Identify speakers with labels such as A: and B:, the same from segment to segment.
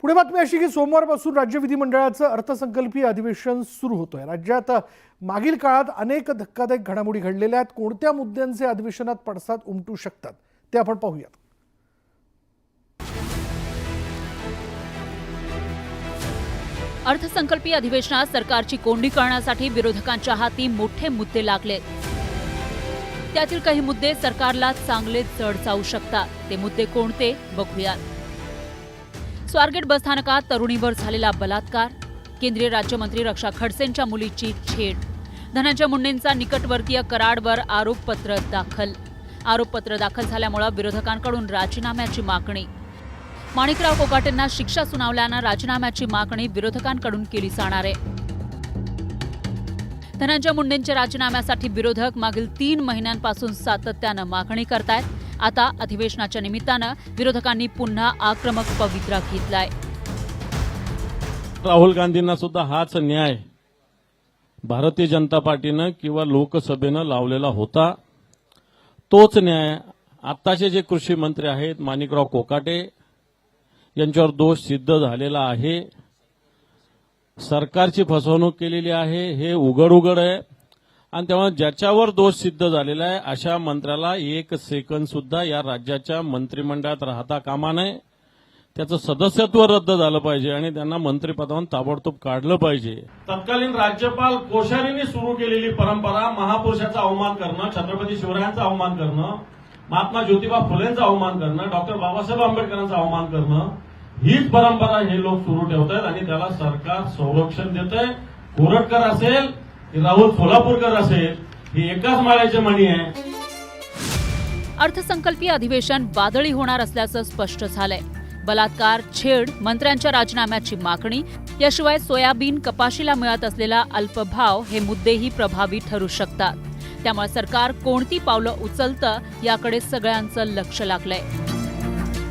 A: पुढे बातमी अशी की सोमवारपासून राज्य विधिमंडळाचं अर्थसंकल्पीय अधिवेशन सुरू होतोय। राज्यात मागील काळात अनेक धक्कादायक घडामोडी घडलेल्या आहेत। कोणत्या मुद्द्यांचे अधिवेशनात पडसाद उमटू शकतात ते आपण पाहूयात।
B: अर्थसंकल्पीय अधिवेशनात सरकारची कोंडी करण्यासाठी विरोधकांच्या हाती मोठे मुद्दे लागले। त्यातील काही मुद्दे सरकारला चांगले चढ जाऊ शकतात। ते मुद्दे कोणते बघूयात। स्वारगेट बसस्थानकात तरुणीवर झालेला बलात्कार, केंद्रीय राज्यमंत्री रक्षा खडसेंच्या मुलीची छेड, धनंजय मुंडेंचा निकटवर्तीय कराडवर आरोपपत्र दाखल झाल्यामुळे विरोधकांकडून राजीनाम्याची मागणी, माणिकराव कोकाटेंना शिक्षा सुनावल्यानं राजीनाम्याची मागणी विरोधकांकडून केली जाणार आहे। धनंजय मुंडेंच्या राजीनाम्यासाठी विरोधक मागील 3 महिन्यांपासून सातत्यानं मागणी करतायत। आता अधिवेशनाच्या निमित्तानं विरोधकांनी पुन्हा आक्रमक पवित्रा घेतलाय।
C: राहुल गांधींना सुद्धा हाच न्याय भारतीय जनता पार्टीनं किंवा लोकसभेनं लावलेला होता। तोच न्याय आत्ताचे जे कृषी मंत्री आहेत माणिकराव कोकाटे यांच्यावर दोष सिद्ध झालेला आहे। सरकारची फसवणूक केलेली आहे हे उघड आहे आणि त्यामुळे ज्याच्यावर दोष सिद्ध झालेला आहे अशा मंत्र्याला 1 सेकंद सुद्धा या राज्याच्या मंत्रिमंडळात राहता कामा नये। त्याचं सदस्यत्व रद्द झालं पाहिजे आणि त्यांना मंत्रिपदावरून ताबडतोब काढलं पाहिजे। तत्कालीन राज्यपाल कोश्यारींनी सुरू केलेली परंपरा महापुरुषाचा अवमान करणं, छत्रपती शिवरायांचा अवमान करणं, महात्मा ज्योतिबा फुलेंचा अवमान करणं, डॉक्टर बाबासाहेब आंबेडकरांचा अवमान करणं, हीच परंपरा हे लोक सुरू ठेवतात आणि त्याला सरकार संरक्षण देतंय। कोरटकर असेल राहुल सोलापूरकर असेल ही एकाच माळ्याची मणी आहे।
B: अर्थसंकल्पीय अधिवेशन वादळी होणार असल्याचं स्पष्ट झालंय। बलात्कार, छेड, मंत्र्यांच्या राजीनाम्याची मागणी याशिवाय सोयाबीन, कपाशीला मिळत असलेला अल्पभाव हे मुद्देही प्रभावी ठरू शकतात। त्यामुळे सरकार कोणती पावलं उचलतं याकडे सगळ्यांचं लक्ष लागलंय।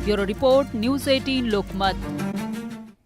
B: Bureau report, news 18 Lokmat.